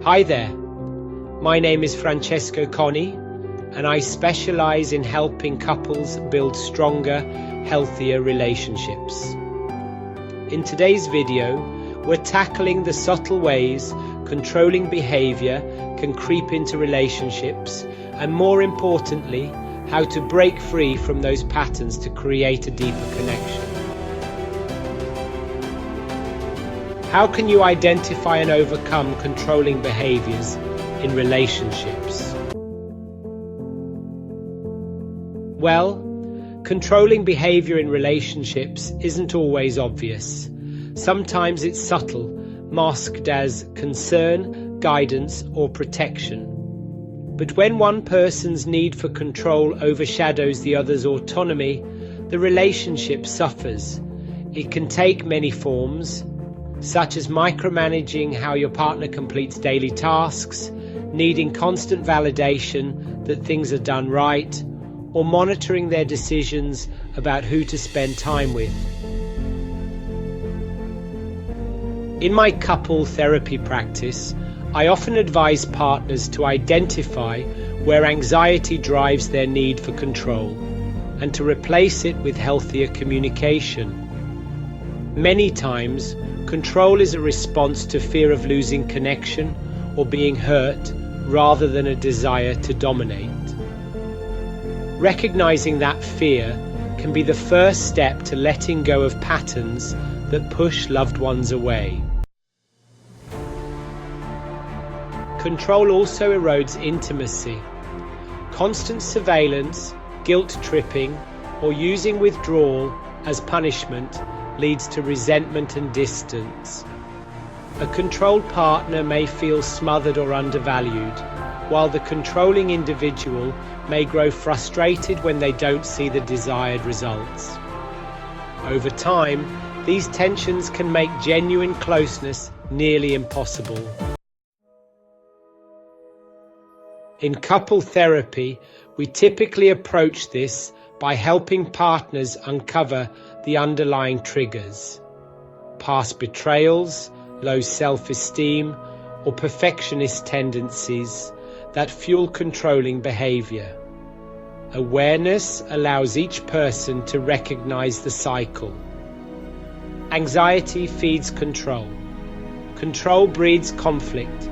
Hi there, my name is Francesco Coni, and I specialize in helping couples build stronger, healthier relationships. In today's video, we're tackling the subtle ways controlling behavior can creep into relationships, and more importantly, how to break free from those patterns to create a deeper connection. How can you identify and overcome controlling behaviors in relationships? Well, controlling behavior in relationships isn't always obvious. Sometimes it's subtle, masked as concern, guidance, or protection. But when one person's need for control overshadows the other's autonomy, the relationship suffers. It can take many forms, such as micromanaging how your partner completes daily tasks, needing constant validation that things are done right, or monitoring their decisions about who to spend time with. In my couple therapy practice, I often advise partners to identify where anxiety drives their need for control and to replace it with healthier communication. Many times, control is a response to fear of losing connection or being hurt rather than a desire to dominate. Recognizing that fear can be the first step to letting go of patterns that push loved ones away. Control also erodes intimacy. Constant surveillance, guilt tripping, or using withdrawal as punishment leads to resentment and distance. A controlled partner may feel smothered or undervalued, while the controlling individual may grow frustrated when they don't see the desired results. Over time, these tensions can make genuine closeness nearly impossible. In couple therapy, we typically approach this by helping partners uncover the underlying triggers: past betrayals, low self-esteem, or perfectionist tendencies that fuel controlling behavior. Awareness allows each person to recognize the cycle. Anxiety feeds control. Control breeds conflict.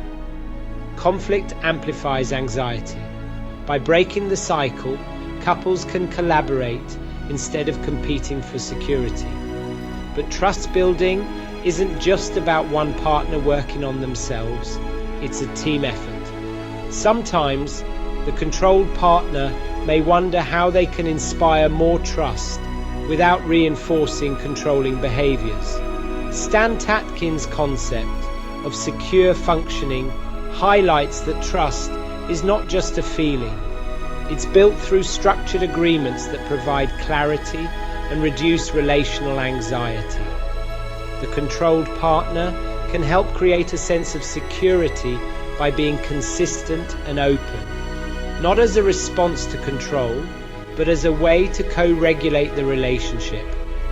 Conflict amplifies anxiety. By breaking the cycle, couples can collaborate instead of competing for security. But trust building isn't just about one partner working on themselves, it's a team effort. Sometimes the controlled partner may wonder how they can inspire more trust without reinforcing controlling behaviors. Stan Tatkin's concept of secure functioning highlights that trust is not just a feeling. It's built through structured agreements that provide clarity and reduce relational anxiety. The controlled partner can help create a sense of security by being consistent and open, not as a response to control, but as a way to co-regulate the relationship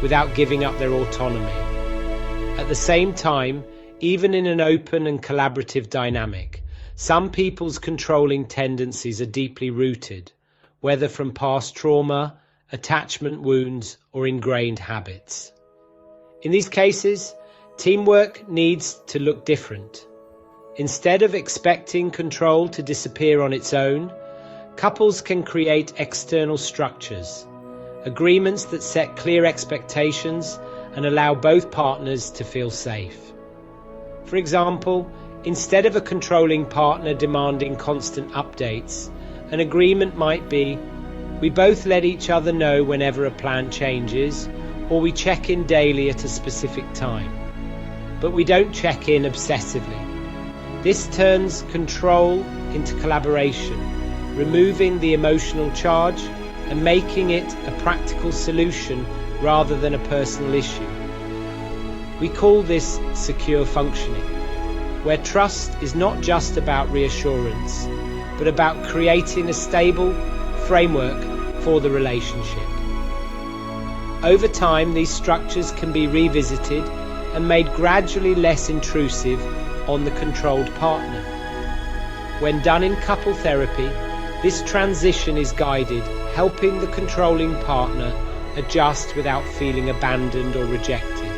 without giving up their autonomy. At the same time, even in an open and collaborative dynamic, some people's controlling tendencies are deeply rooted, whether from past trauma, attachment wounds, or ingrained habits. In these cases, teamwork needs to look different. Instead of expecting control to disappear on its own, couples can create external structures, agreements that set clear expectations and allow both partners to feel safe. For example, instead of a controlling partner demanding constant updates, an agreement might be, we both let each other know whenever a plan changes, or we check in daily at a specific time. But we don't check in obsessively. This turns control into collaboration, removing the emotional charge and making it a practical solution rather than a personal issue. We call this secure functioning, where trust is not just about reassurance, but about creating a stable framework for the relationship. Over time, these structures can be revisited and made gradually less intrusive on the controlled partner. When done in couple therapy, this transition is guided, helping the controlling partner adjust without feeling abandoned or rejected.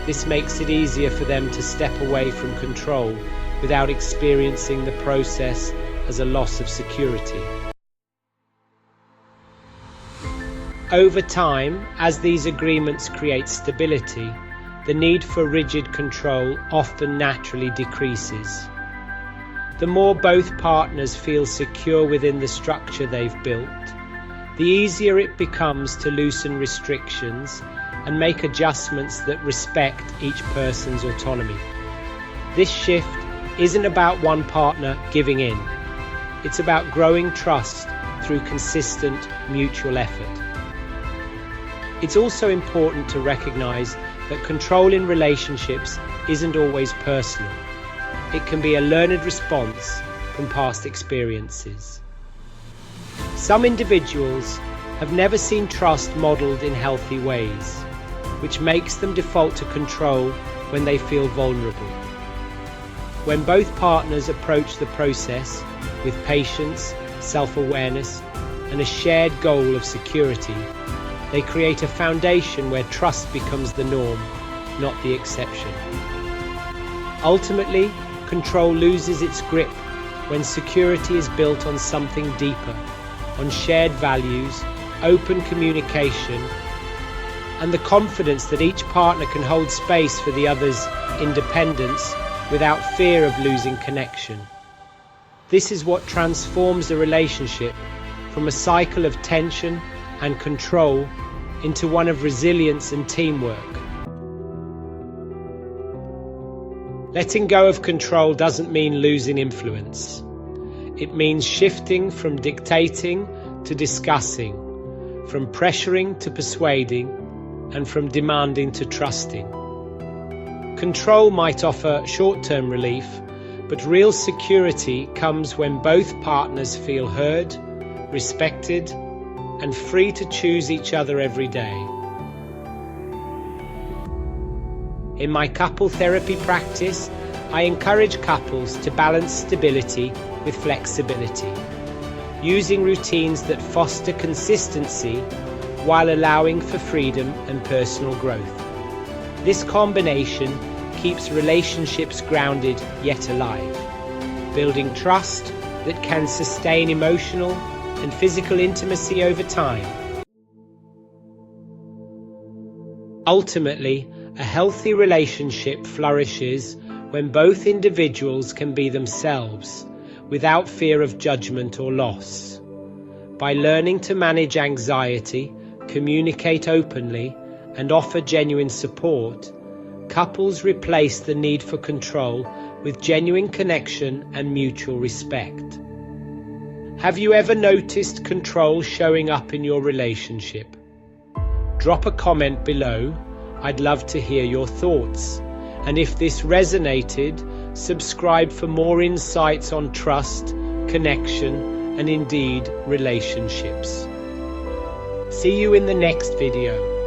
This makes it easier for them to step away from control without experiencing the process as a loss of security. Over time, as these agreements create stability, the need for rigid control often naturally decreases. The more both partners feel secure within the structure they've built, the easier it becomes to loosen restrictions and make adjustments that respect each person's autonomy. This shift isn't about one partner giving in. It's about growing trust through consistent mutual effort. It's also important to recognize that control in relationships isn't always personal. It can be a learned response from past experiences. Some individuals have never seen trust modeled in healthy ways, which makes them default to control when they feel vulnerable. When both partners approach the process with patience, self-awareness, and a shared goal of security, they create a foundation where trust becomes the norm, not the exception. Ultimately, control loses its grip when security is built on something deeper, on shared values, open communication, and the confidence that each partner can hold space for the other's independence without fear of losing connection. This is what transforms a relationship from a cycle of tension and control into one of resilience and teamwork. Letting go of control doesn't mean losing influence. It means shifting from dictating to discussing, from pressuring to persuading, and from demanding to trusting. Control might offer short-term relief, but real security comes when both partners feel heard, respected, and free to choose each other every day. In my couple therapy practice, I encourage couples to balance stability with flexibility, using routines that foster consistency while allowing for freedom and personal growth. This combination keeps relationships grounded yet alive, building trust that can sustain emotional and physical intimacy over time. Ultimately, a healthy relationship flourishes when both individuals can be themselves without fear of judgment or loss. By learning to manage anxiety, communicate openly, and offer genuine support, couples replace the need for control with genuine connection and mutual respect. Have you ever noticed control showing up in your relationship? Drop a comment below. I'd love to hear your thoughts. And if this resonated, subscribe for more insights on trust, connection, and indeed relationships. See you in the next video.